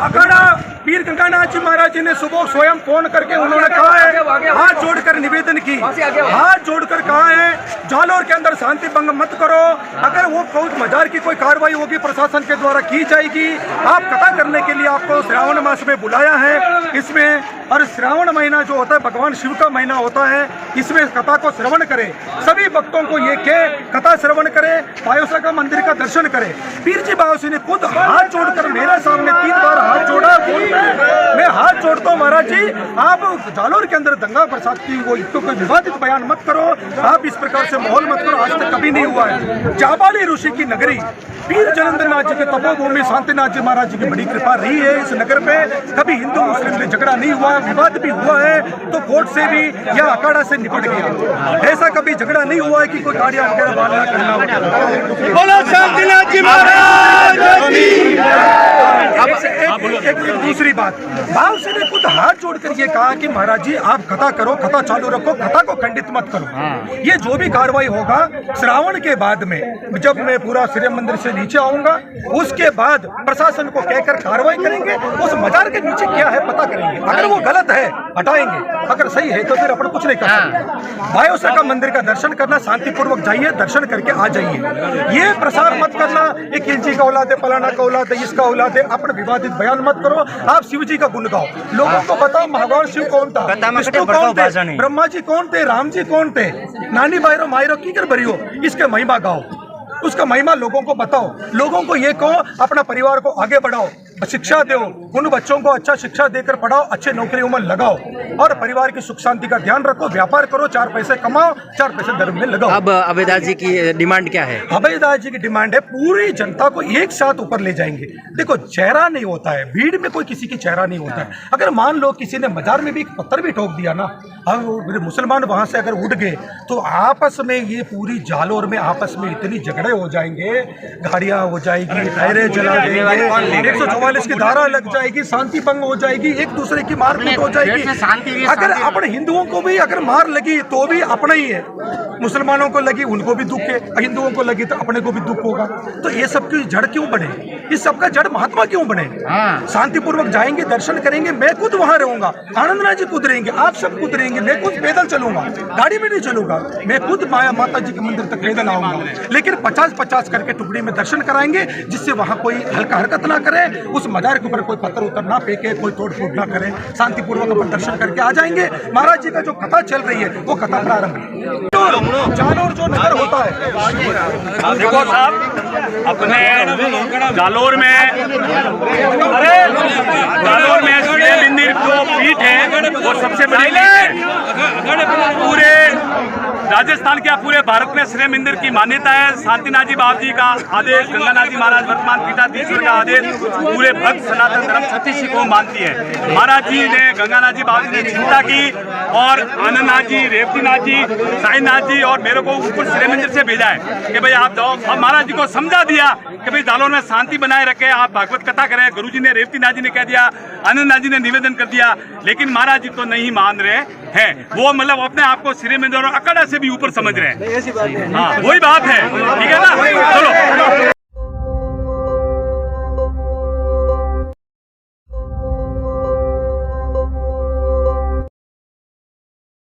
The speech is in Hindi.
अखाड़ा पीर गंगानाथ जी महाराज जी ने सुबह स्वयं फोन करके उन्होंने कहा है, हाथ जोड़कर निवेदन की, हाथ जोड़कर कहा है जालोर के अंदर शांति भंग मत करो। अगर वो कोई मजार की कोई कार्रवाई होगी प्रशासन के द्वारा की जाएगी। आप कथा करने के लिए आपको श्रावण मास में बुलाया है इसमें, और श्रावण महीना जो होता है भगवान शिव का महीना होता है, इसमें कथा को श्रवण करें। सभी भक्तों को ये कहे कथा श्रवण करें, बायोसा का मंदिर का दर्शन करें। पीर जी बायोसी ने खुद हाथ जोड़कर मेरे सामने 3 बार हाथ जोड़ा। मैं हाथ जोड़ता हूँ महाराज जी, आप जालोर के अंदर दंगा प्रसाद की वो कोई विवादित बयान मत करो, आप इस प्रकार से माहौल मत करो। आज तक कभी नहीं हुआ है। जाबाली ऋषि की नगरी पीर जलंधर नाथ जी के तपोभूमि शांतिनाथ जी महाराज जी की बड़ी कृपा रही है। इस नगर पे कभी हिंदू मुस्लिम में झगड़ा नहीं हुआ, विवाद भी हुआ है तो कोर्ट से भी या अखाड़ा से निपट गया। ऐसा कभी झगड़ा नहीं हुआ है कि कोई गाड़ियां वगैरह बांधना करना। बोलो शांतिनाथ जी महाराज। एक दूसरी बात, भाव से ने खुद हाथ जोड़कर ये कहा कि महाराज जी आप कथा करो, कथा चालू रखो, कथा को खंडित मत करो। ये जो भी कार्रवाई होगा श्रावण के बाद में, जब मैं पूरा सूर्य मंदिर से नीचे आऊंगा उसके बाद प्रशासन को कहकर कार्रवाई करेंगे। उस मजार के नीचे क्या है पता करेंगे, अगर वो गलत है हटाएंगे, अगर सही है तो फिर अपन कुछ नहीं कर सकते। बायोसा का मंदिर का दर्शन करना, शांतिपूर्वक जाइए, दर्शन करके आ जाइए। ये प्रसार मत करना एक खिलजी का औलाद है, फलाना का औलाद है, इसका औलाद है, अपने विवादित बयान मत करो। आप शिव जी का गुण गाओ, लोगों को बताओ भगवान शिव कौन था, विष्णु कौन थे, ब्रह्मा जी कौन थे, राम जी कौन थे, नानी बायरो मायरो की कर भरियो, इसके महिमा गाओ, उसका महिमा लोगों को बताओ। लोगों को ये कहो अपना परिवार को आगे बढ़ाओ, शिक्षा दो, उन बच्चों को अच्छा शिक्षा देकर पढ़ाओ, अच्छे नौकरियों में लगाओ और परिवार की सुख शांति का ध्यान रखो, व्यापार करो, 4 पैसे कमाओ, 4 पैसे धर्म में लगाओ। अब अभयदास जी की डिमांड क्या है? अभयदास जी की डिमांड है पूरी जनता को एक साथ ऊपर ले जाएंगे। देखो चेहरा नहीं होता है, भीड़ में कोई किसी की चेहरा नहीं होता है। अगर मान लो किसी ने मजार में भी एक पत्थर भी ठोक दिया ना, अब मुसलमान वहां से अगर उठ गए तो आपस में ये पूरी जालोर में आपस में इतनी झगड़े हो जाएंगे, गाड़ियां हो जाएगी, टायरें जला देंगे, 144 की धारा लग जाएगी, शांति भंग हो जाएगी, एक दूसरे की मारपीट हो जाएगी। अगर अपने हिंदुओं को भी अगर मार लगी तो भी अपना ही है, मुसलमानों को लगी उनको भी दुख है, हिंदुओं को लगी तो अपने को भी दुख होगा। तो ये सब की जड़ क्यों बने, इस सब का जड़ महात्मा क्यों बने? शांतिपूर्वक जाएंगे, दर्शन करेंगे, मैं खुद वहां रहूंगा, आनंदनाथ जी खुद रहेंगे, आप सब खुद रहेंगे, मैं खुद पैदल चलूंगा, गाड़ी में नहीं चलूंगा, मैं खुद माया माता जी के मंदिर तक पैदल आऊंगा। लेकिन 50-50 करके टुकड़ी में दर्शन कराएंगे, जिससे वहां कोई हल्का हरकत ना करे, उस मजार के ऊपर कोई पत्थर उतर ना फेंके, कोई तोड़ फोड़ ना करे, शांतिपूर्वक अपन दर्शन करके आ जाएंगे। महाराज जी का जो कथा चल रही है वो कथा प्रारंभ जालोर जो नगर होता है। देखो साहब, अपने जालोर में सूर्य मंदिर जो पीठ है वो सबसे बड़ी पीठ है। पूरे राजस्थान क्या पूरे भारत में श्री मंदिर की मान्यता है। शांतिनाथ जी बाबा जी का आदेश, गंगानाथ जी महाराज वर्तमान पीठाधीश्वर का आदेश पूरे भक्त सनातन धर्म सतीशी को मानती है। महाराज जी ने, गंगानाथ जी बाबा जी ने चिंता की और आनंदनाथ जी, रेवतीनाथ जी, साईनाथ जी और मेरे को ऊपर श्री मंदिर से भेजा है कि भाई आप जाओ। अब महाराज जी को समझा दिया कि भाई जालोर में शांति बनाए रखे, आप भागवत कथा करें। गुरु जी ने, रेवतीनाथ जी ने कह दिया, आनंदनाथ जी ने निवेदन कर दिया, लेकिन महाराज जी तो नहीं मान रहे हैं। वो मतलब अपने आप को श्री मंदिर और अखाड़ा से भी ऊपर समझ रहे हैं। हाँ, वही बात है, ठीक है ना। चलो।